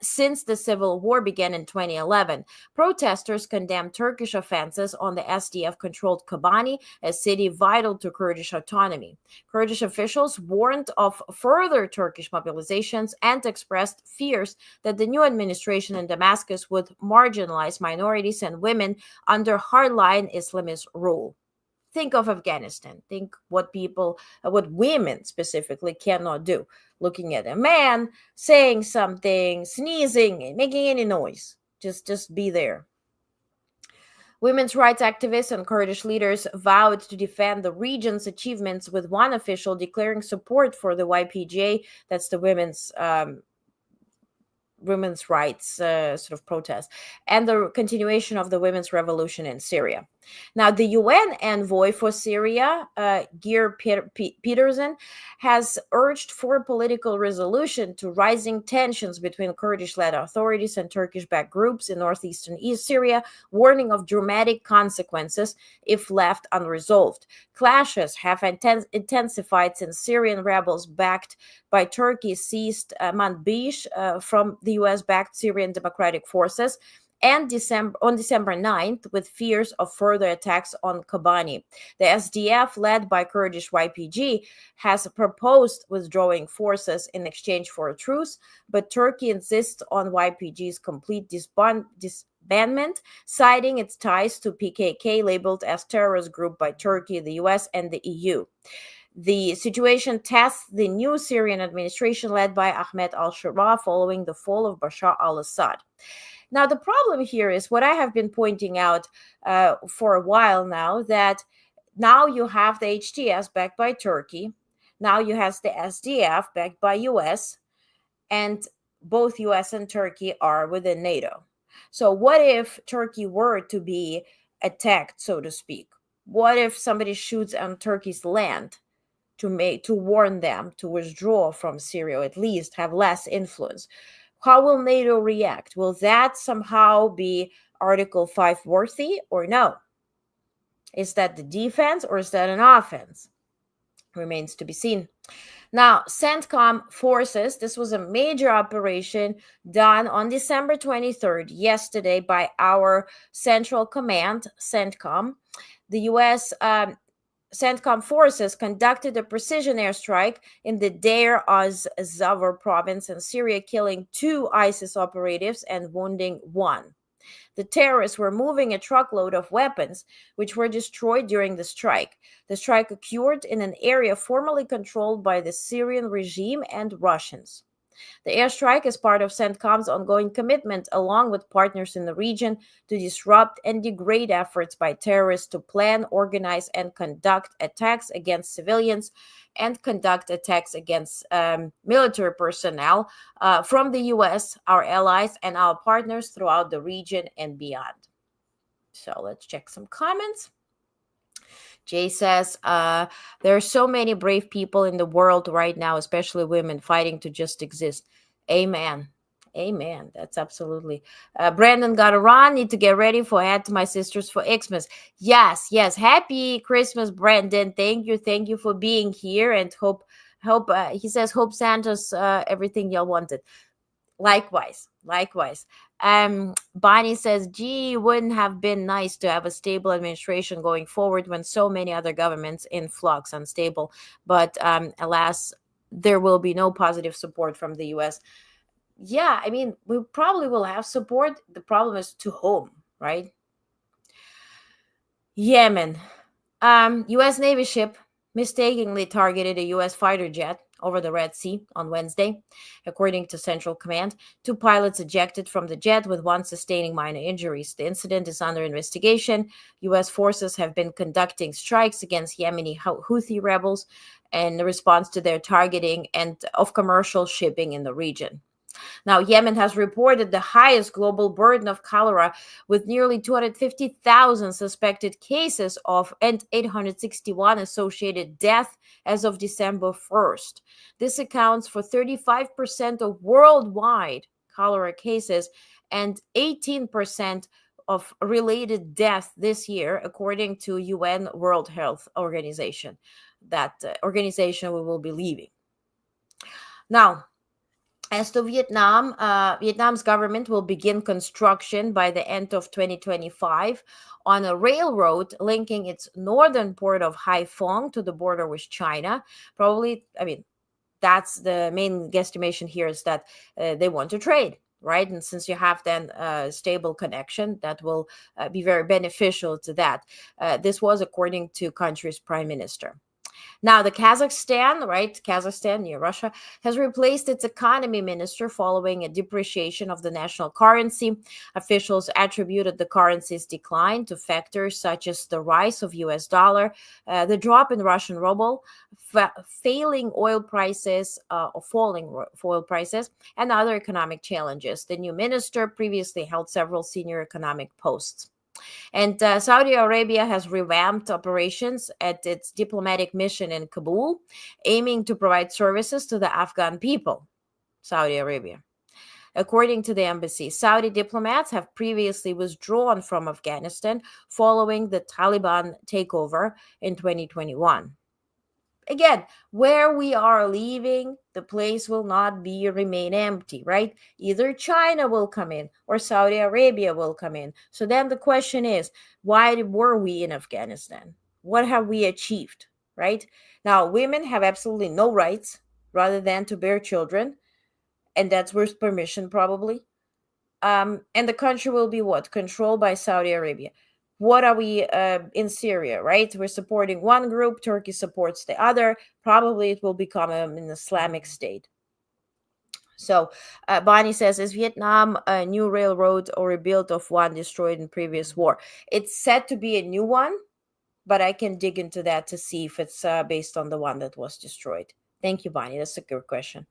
since the civil war began in 2011. Protesters condemned Turkish offenses on the SDF-controlled Kobani, a city vital to Kurdish autonomy. Kurdish officials warned of further Turkish mobilizations and expressed fears that the new administration in Damascus would marginalize minorities and women under hardline Islamist rule. Think of Afghanistan. Think what women specifically cannot do. Looking at a man, saying something, sneezing, making any noise. Just be there. Women's rights activists and Kurdish leaders vowed to defend the region's achievements, with one official declaring support for the YPG, that's the women's rights sort of protest, and the continuation of the women's revolution in Syria. Now, the UN envoy for Syria, Geir Petersen, has urged for a political resolution to rising tensions between Kurdish-led authorities and Turkish-backed groups in northeastern East Syria, warning of dramatic consequences if left unresolved. Clashes have intensified since Syrian rebels backed by Turkey seized Manbij from the US-backed Syrian Democratic Forces, and on December 9th, with fears of further attacks on Kobani. The SDF, led by Kurdish YPG, has proposed withdrawing forces in exchange for a truce, but Turkey insists on YPG's complete disbandment, citing its ties to PKK, labeled as terrorist group by Turkey, the US, and the EU. The situation tests the new Syrian administration led by Ahmed al-Shara following the fall of Bashar al-Assad. Now, the problem here is what I have been pointing out for a while now, that now you have the HTS backed by Turkey. Now you have the SDF backed by US, and both US and Turkey are within NATO. So what if Turkey were to be attacked, so to speak? What if somebody shoots on Turkey's land to warn them to withdraw from Syria, or at least have less influence? How will NATO react? Will that somehow be Article 5 worthy or no? Is that the defense or is that an offense? Remains to be seen. Now, CENTCOM forces, this was a major operation done on December 23rd, yesterday, by our Central Command, CENTCOM. The U.S. CENTCOM forces conducted a precision airstrike in the Deir az-Zawr province in Syria, killing 2 ISIS operatives and wounding 1. The terrorists were moving a truckload of weapons, which were destroyed during the strike. The strike occurred in an area formerly controlled by the Syrian regime and Russians. The airstrike is part of CENTCOM's ongoing commitment, along with partners in the region, to disrupt and degrade efforts by terrorists to plan, organize, and conduct attacks against civilians and conduct attacks against military personnel from the U.S., our allies, and our partners throughout the region and beyond. So let's check some comments. Jay says, there are so many brave people in the world right now, especially women, fighting to just exist. Amen. Amen. That's absolutely. Brandon got to run. Need to get ready for Head to My Sisters for Xmas. Yes, yes. Happy Christmas, Brandon. Thank you for being here, and hope. He says, hope Santa's everything y'all wanted. Likewise, likewise. Bonnie says, gee, wouldn't have been nice to have a stable administration going forward when so many other governments in flux, unstable. But alas, there will be no positive support from the U.S. Yeah, I mean, we probably will have support. The problem is to whom, right? Yemen. U.S. Navy ship mistakenly targeted a U.S. fighter jet over the Red Sea on Wednesday, according to Central Command. 2 pilots ejected from the jet with one sustaining minor injuries. The incident is under investigation. U.S. forces have been conducting strikes against Yemeni Houthi rebels in response to their targeting and of commercial shipping in the region. Now, Yemen has reported the highest global burden of cholera with nearly 250,000 suspected cases of and 861 associated deaths as of December 1st. This accounts for 35% of worldwide cholera cases and 18% of related deaths this year, according to UN World Health Organization. That organization we will be leaving. Now, as to Vietnam, Vietnam's government will begin construction by the end of 2025 on a railroad linking its northern port of Haiphong to the border with China. Probably, I mean, that's the main guesstimation here is that they want to trade, right? And since you have then a stable connection, that will be very beneficial to that. This was according to country's prime minister. Now, the Kazakhstan, right, Kazakhstan near Russia, has replaced its economy minister following a depreciation of the national currency. Officials attributed the currency's decline to factors such as the rise of US dollar, the drop in Russian ruble, failing oil prices or falling oil prices, and other economic challenges. The new minister previously held several senior economic posts. And Saudi Arabia has revamped operations at its diplomatic mission in Kabul, aiming to provide services to the Afghan people. Saudi Arabia. According to the embassy, Saudi diplomats have previously withdrawn from Afghanistan following the Taliban takeover in 2021. Again, where we are leaving, the place will not remain empty, right? Either China will come in or Saudi Arabia will come in. So then the question is, why were we in Afghanistan? What have we achieved, right? Now, women have absolutely no rights rather than to bear children, and that's with permission probably. And the country will be what? Controlled by Saudi Arabia. What are we in Syria, right? We're supporting one group, Turkey supports the other. Probably it will become an Islamic state. So Bonnie says, is Vietnam a new railroad or rebuild of one destroyed in previous war? It's said to be a new one, but I can dig into that to see if it's based on the one that was destroyed. Thank you, Bonnie. That's a good question.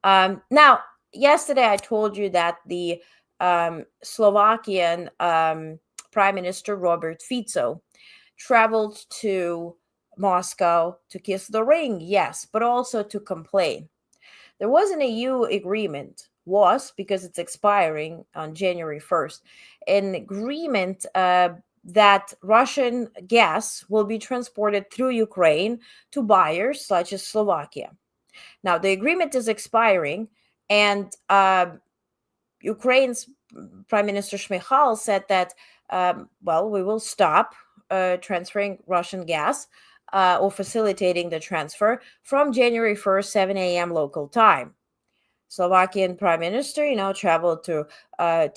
Now, yesterday I told you that the Slovakian Prime Minister Robert Fico traveled to Moscow to kiss the ring, yes, but also to complain. There was an EU agreement, because it's expiring on January 1st, an agreement that Russian gas will be transported through Ukraine to buyers such as Slovakia. Now, the agreement is expiring, and Ukraine's Prime Minister Shmyhal said that, we will stop transferring Russian gas or facilitating the transfer from January 1st, 7 a.m. local time. Slovakian Prime Minister, traveled to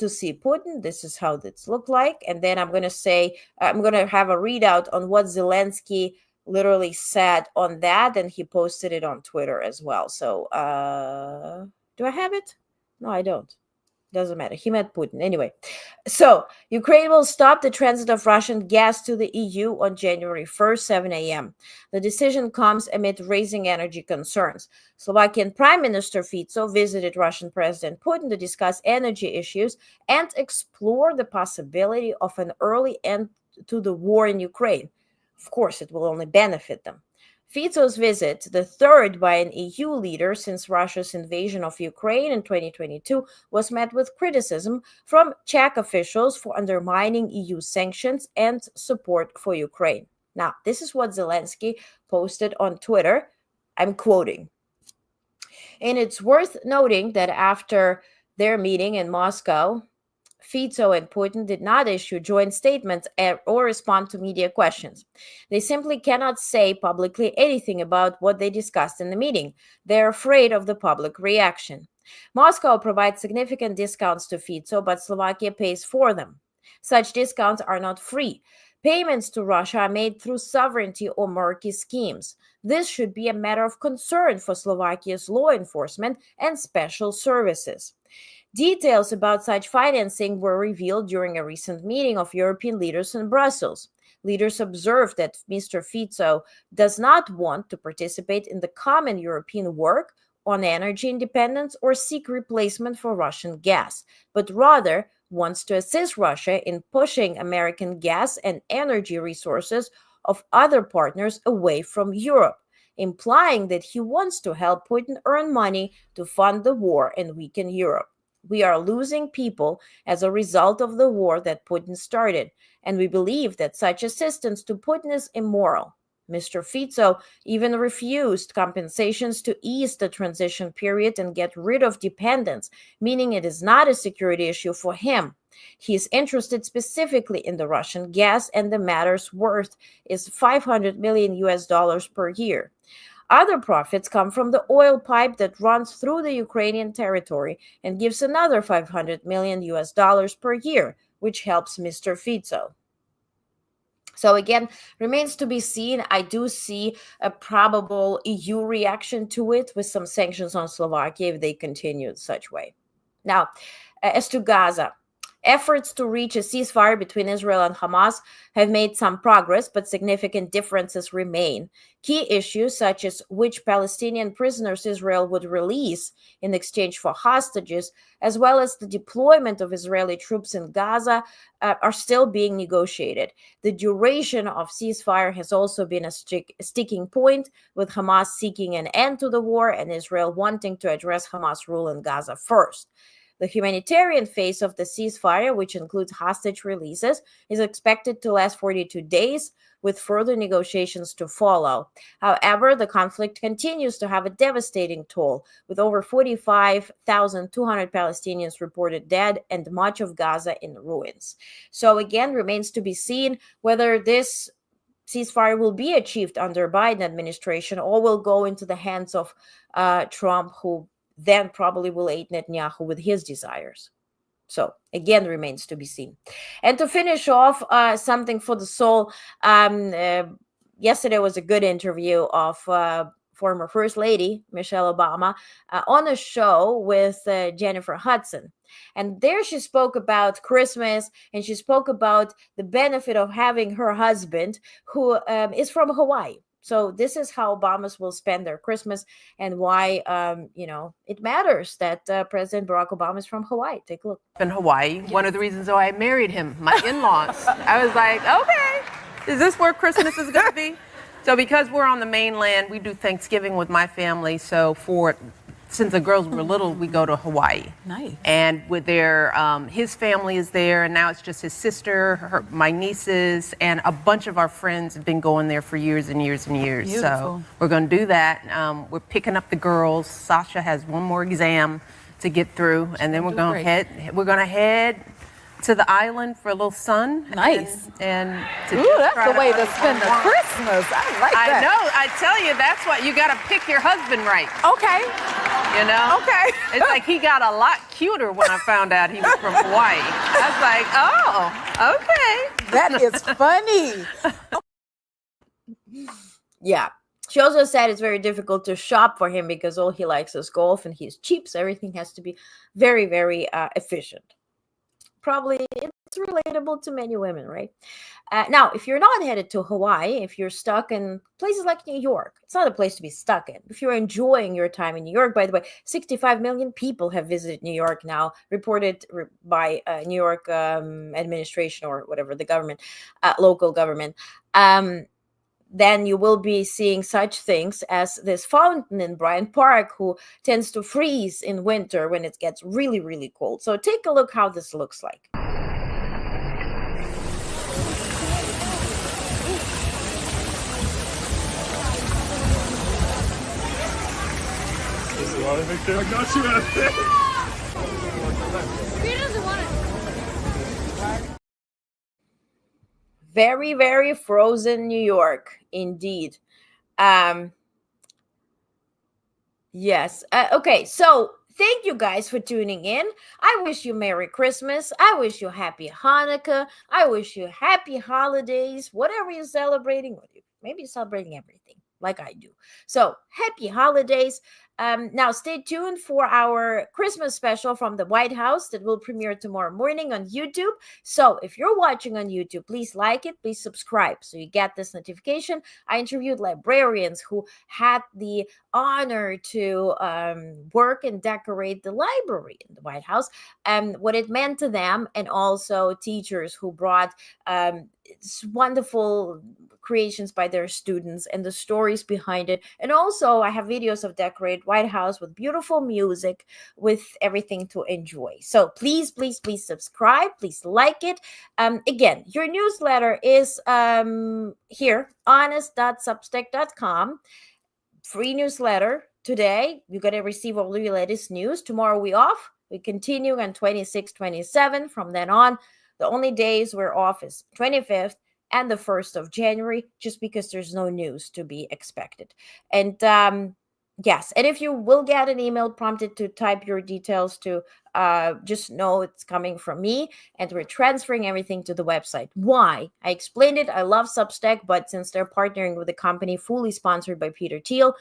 see Putin. This is how this looked like. And then I'm going to have a readout on what Zelensky literally said on that, and he posted it on Twitter as well. So do I have it? No, I don't. Doesn't matter. He met Putin. Anyway, so Ukraine will stop the transit of Russian gas to the EU on January 1st, 7 a.m. The decision comes amid raising energy concerns. Slovakian Prime Minister Fico visited Russian President Putin to discuss energy issues and explore the possibility of an early end to the war in Ukraine. Of course, it will only benefit them. Fico's visit, the third by an EU leader since Russia's invasion of Ukraine in 2022, was met with criticism from Czech officials for undermining EU sanctions and support for Ukraine. Now, this is what Zelensky posted on Twitter. I'm quoting. And it's worth noting that after their meeting in Moscow, Fico and Putin did not issue joint statements or respond to media questions. They simply cannot say publicly anything about what they discussed in the meeting. They're afraid of the public reaction. Moscow provides significant discounts to Fico, but Slovakia pays for them. Such discounts are not free. Payments to Russia are made through sovereignty or murky schemes. This should be a matter of concern for Slovakia's law enforcement and special services. Details about such financing were revealed during a recent meeting of European leaders in Brussels. Leaders observed that Mr. Fico does not want to participate in the common European work on energy independence or seek replacement for Russian gas, but rather wants to assist Russia in pushing American gas and energy resources of other partners away from Europe, implying that he wants to help Putin earn money to fund the war and weaken Europe. We are losing people as a result of the war that Putin started, and we believe that such assistance to Putin is immoral. Mr. Fico even refused compensations to ease the transition period and get rid of dependence, meaning it is not a security issue for him. He is interested specifically in the Russian gas, and the matter's worth is $500 million per year. Other profits come from the oil pipe that runs through the Ukrainian territory and gives another $500 million per year, which helps Mr. Fico. So again, remains to be seen. I do see a probable EU reaction to it with some sanctions on Slovakia if they continue such way. Now, as to Gaza, efforts to reach a ceasefire between Israel and Hamas have made some progress, but significant differences remain. Key issues such as which Palestinian prisoners Israel would release in exchange for hostages, as well as the deployment of Israeli troops in Gaza, are still being negotiated. The duration of ceasefire has also been a sticking point, with Hamas seeking an end to the war and Israel wanting to address Hamas rule in Gaza first. The humanitarian phase of the ceasefire, which includes hostage releases, is expected to last 42 days, with further negotiations to follow. However, the conflict continues to have a devastating toll, with over 45,200 Palestinians reported dead and much of Gaza in ruins. So again, remains to be seen whether this ceasefire will be achieved under Biden administration or will go into the hands of Trump, who then probably will aid Netanyahu with his desires. So again, remains to be seen. And to finish off, something for the soul. Yesterday was a good interview of former First Lady Michelle Obama on a show with Jennifer Hudson. And there she spoke about Christmas, and she spoke about the benefit of having her husband, who is from Hawaii. So this is how Obamas will spend their Christmas, and why, it matters that President Barack Obama is from Hawaii. Take a look. In Hawaii, yes. One of the reasons why I married him, my in-laws. I was like, okay, is this where Christmas is going to be? So because we're on the mainland, we do Thanksgiving with my family. So since the girls were little, we go to Hawaii. Nice. And with his family is there, and now it's just his sister, my nieces, and a bunch of our friends have been going there for years and years and years. Beautiful. So we're going to do that. We're picking up the girls. Sasha has one more exam to get through, and then we're going to head to the island for a little sun. Nice. And that's the way to spend the Christmas. I like that. I know. I tell you, that's what you got to pick your husband right. Okay. You know? Okay. It's like he got a lot cuter when I found out he was from Hawaii. I was like, oh, okay. That is funny. Yeah. She also said it's very difficult to shop for him because all he likes is golf and he's cheap, so everything has to be very, very efficient. Probably it's relatable to many women, right? Now, if you're not headed to Hawaii, if you're stuck in places like New York, it's not a place to be stuck in. If you're enjoying your time in New York, by the way, 65 million people have visited New York now, reported by New York administration or whatever, the government, local government. then you will be seeing such things as this fountain in Bryant Park, who tends to freeze in winter when it gets really, really cold. So take a look how this looks like. I got you out there. He doesn't want it. Very, very frozen New York, indeed. Yes. Okay, so thank you guys for tuning in. I wish you Merry Christmas. I wish you Happy Hanukkah. I wish you Happy Holidays, whatever you're celebrating. Maybe you're celebrating everything like I do. So happy holidays. Now stay tuned for our Christmas special from the White House that will premiere tomorrow morning on YouTube. So if you're watching on YouTube, please like it, please subscribe so you get this notification. I interviewed librarians who had the honor to work and decorate the library in the White House, and what it meant to them, and also teachers who brought wonderful creations by their students and the stories behind it. And also I have videos of Decorate White House with beautiful music, with everything to enjoy. So please, please, please subscribe, please like it. Again, your newsletter is here, honest.substack.com. Free newsletter. Today you're going to receive all your latest news. Tomorrow we off. We continue on 26, 27. From then on, the only days we're off is 25th and the 1st of January, just because there's no news to be expected. And yes, and if you will get an email prompted to type your details to just know it's coming from me, and we're transferring everything to the website. Why? I explained it. I love Substack, but since they're partnering with a company fully sponsored by Peter Thiel,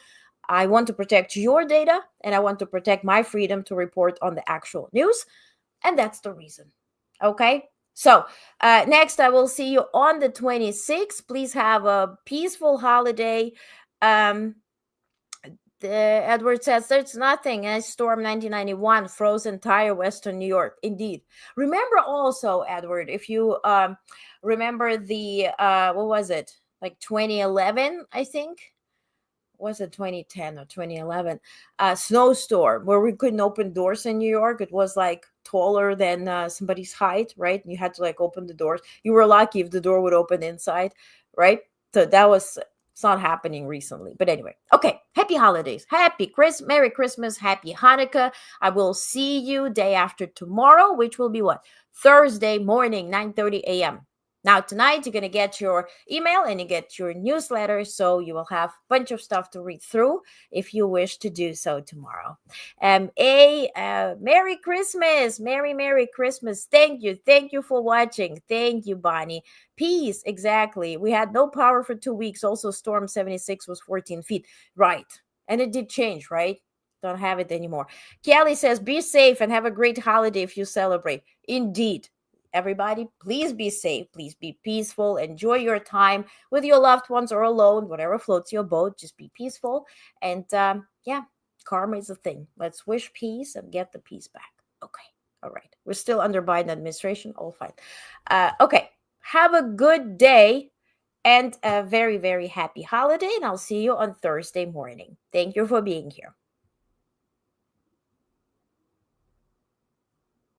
I want to protect your data, and I want to protect my freedom to report on the actual news. And that's the reason. Okay? So next, I will see you on the 26th. Please have a peaceful holiday. Edward says, there's nothing. Ice storm 1991 froze entire Western New York. Indeed. Remember also, Edward, if you remember the, what was it? Like 2011, I think. Was it 2010 or 2011 snowstorm where we couldn't open doors in New York. It was like taller than somebody's height, right? You had to like open the doors. You were lucky if the door would open inside, right? So that was, it's not happening recently. But anyway, okay. Happy holidays. Merry Christmas. Happy Hanukkah. I will see you day after tomorrow, which will be what? Thursday morning, 9:30 a.m. Now, tonight, you're going to get your email and you get your newsletter, so you will have a bunch of stuff to read through if you wish to do so tomorrow. Merry Christmas. Merry Christmas. Thank you. Thank you for watching. Thank you, Bonnie. Peace. Exactly. We had no power for 2 weeks. Also, Storm 76 was 14 feet. Right. And it did change, right? Don't have it anymore. Kelly says, be safe and have a great holiday if you celebrate. Indeed. Everybody, please be safe. Please be peaceful. Enjoy your time with your loved ones or alone, whatever floats your boat. Just be peaceful. And yeah, karma is a thing. Let's wish peace and get the peace back. Okay. All right. We're still under Biden administration. All fine. Okay. Have a good day and a very, very happy holiday. And I'll see you on Thursday morning. Thank you for being here.